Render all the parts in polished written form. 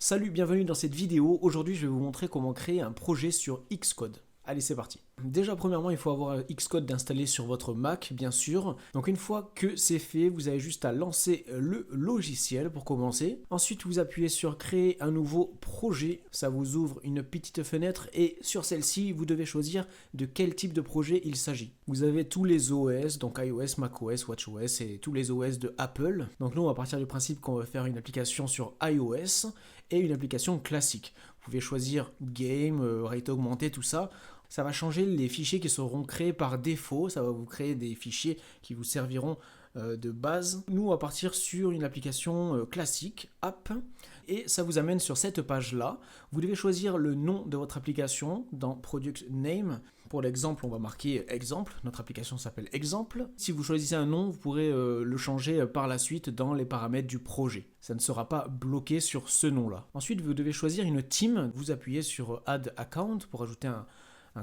Salut, bienvenue dans cette vidéo. Aujourd'hui, je vais vous montrer comment créer un projet sur Xcode. Allez, c'est parti. Déjà, premièrement, il faut avoir Xcode d'installer sur votre Mac, bien sûr. Donc, une fois que c'est fait, vous avez juste à lancer le logiciel pour commencer. Ensuite, vous appuyez sur créer un nouveau projet. Ça vous ouvre une petite fenêtre et sur celle-ci, vous devez choisir de quel type de projet il s'agit. Vous avez tous les OS, donc iOS, macOS, watchOS et tous les OS de Apple. Donc, nous, on va partir du principe qu'on va faire une application sur iOS et une application classique. Vous pouvez choisir Game, Rate augmenté, tout ça. Ça va changer les fichiers qui seront créés par défaut. Ça va vous créer des fichiers qui vous serviront de base. Nous, on va partir sur une application classique, App, et ça vous amène sur cette page-là. Vous devez choisir le nom de votre application dans Product Name. Pour l'exemple, on va marquer exemple. Notre application s'appelle Exemple. Si vous choisissez un nom, vous pourrez le changer par la suite dans les paramètres du projet. Ça ne sera pas bloqué sur ce nom-là. Ensuite, vous devez choisir une team. Vous appuyez sur Add Account pour ajouter un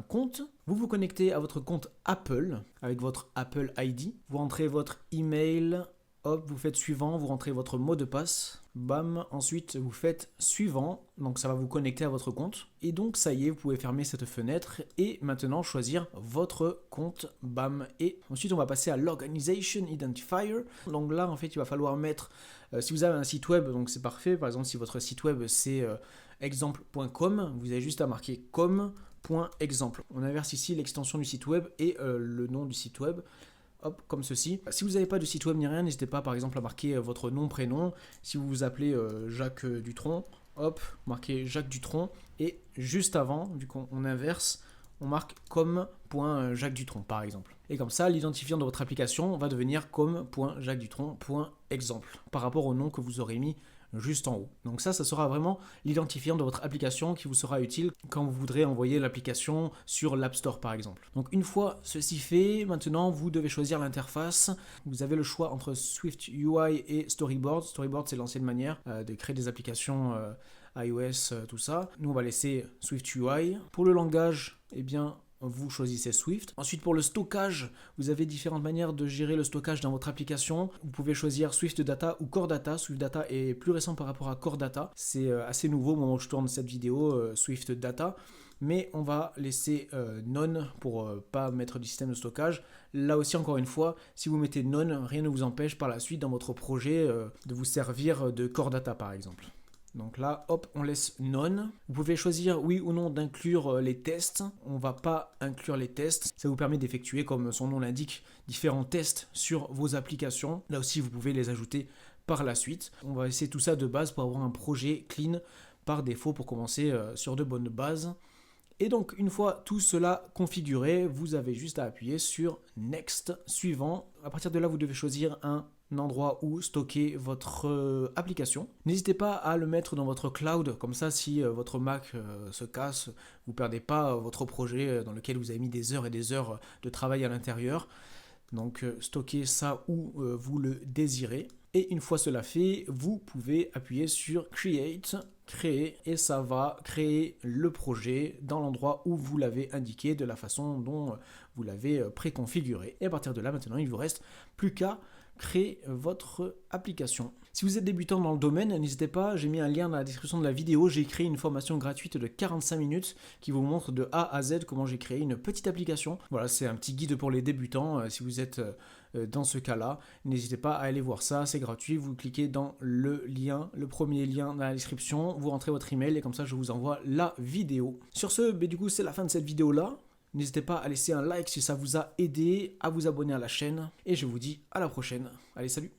compte. Vous vous connectez à votre compte Apple avec votre Apple ID. Vous rentrez votre email. Hop, vous faites suivant, vous rentrez votre mot de passe, bam, ensuite vous faites suivant, donc ça va vous connecter à votre compte, et donc ça y est, vous pouvez fermer cette fenêtre, et maintenant choisir votre compte, bam, et ensuite on va passer à l'Organization Identifier, donc là en fait il va falloir mettre, si vous avez un site web, donc c'est parfait, par exemple si votre site web c'est exemple.com, vous avez juste à marquer com.exemple. On inverse ici l'extension du site web et le nom du site web. Hop, comme ceci. Si vous n'avez pas de site web ni rien, n'hésitez pas par exemple à marquer votre nom, prénom. Si vous vous appelez Jacques Dutronc, hop, marquez Jacques Dutronc. Et juste avant, vu qu'on inverse, on marque com.Jacques Dutronc par exemple. Et comme ça, l'identifiant de votre application va devenir com.jacquesdutronc.exemple par rapport au nom que vous aurez mis juste en haut. Donc ça sera vraiment l'identifiant de votre application qui vous sera utile quand vous voudrez envoyer l'application sur l'App Store par exemple. Donc une fois ceci fait, maintenant vous devez choisir l'interface. Vous avez le choix entre Swift UI et Storyboard. Storyboard, c'est l'ancienne manière de créer des applications iOS, tout ça. Nous on va laisser Swift UI. Pour le langage, eh bien vous choisissez Swift. Ensuite, pour le stockage, vous avez différentes manières de gérer le stockage dans votre application. Vous pouvez choisir Swift Data ou Core Data. Swift Data est plus récent par rapport à Core Data. C'est assez nouveau au moment où je tourne cette vidéo, Swift Data. Mais on va laisser None pour pas mettre du système de stockage. Là aussi, encore une fois, si vous mettez None, rien ne vous empêche par la suite dans votre projet de vous servir de Core Data par exemple. Donc là, hop, on laisse None. Vous pouvez choisir oui ou non d'inclure les tests. On ne va pas inclure les tests. Ça vous permet d'effectuer, comme son nom l'indique, différents tests sur vos applications. Là aussi, vous pouvez les ajouter par la suite. On va essayer tout ça de base pour avoir un projet clean par défaut pour commencer sur de bonnes bases. Et donc, une fois tout cela configuré, vous avez juste à appuyer sur Next, suivant. À partir de là, vous devez choisir un endroit où stocker votre application. N'hésitez pas à le mettre dans votre cloud, comme ça si votre Mac se casse, vous ne perdez pas votre projet dans lequel vous avez mis des heures et des heures de travail à l'intérieur. Donc stockez ça où vous le désirez. Et une fois cela fait, vous pouvez appuyer sur Create, créer, et ça va créer le projet dans l'endroit où vous l'avez indiqué, de la façon dont vous l'avez préconfiguré. Et à partir de là, maintenant, il ne vous reste plus qu'à créer votre application. Si vous êtes débutant dans le domaine, n'hésitez pas, j'ai mis un lien dans la description de la vidéo, j'ai créé une formation gratuite de 45 minutes qui vous montre de A à Z comment j'ai créé une petite application. Voilà, c'est un petit guide pour les débutants, si vous êtes dans ce cas-là, n'hésitez pas à aller voir ça, c'est gratuit, vous cliquez dans le lien, le premier lien dans la description, vous rentrez votre email et comme ça je vous envoie la vidéo. Sur ce, du coup c'est la fin de cette vidéo-là. N'hésitez pas à laisser un like si ça vous a aidé, à vous abonner à la chaîne, et je vous dis à la prochaine. Allez, salut!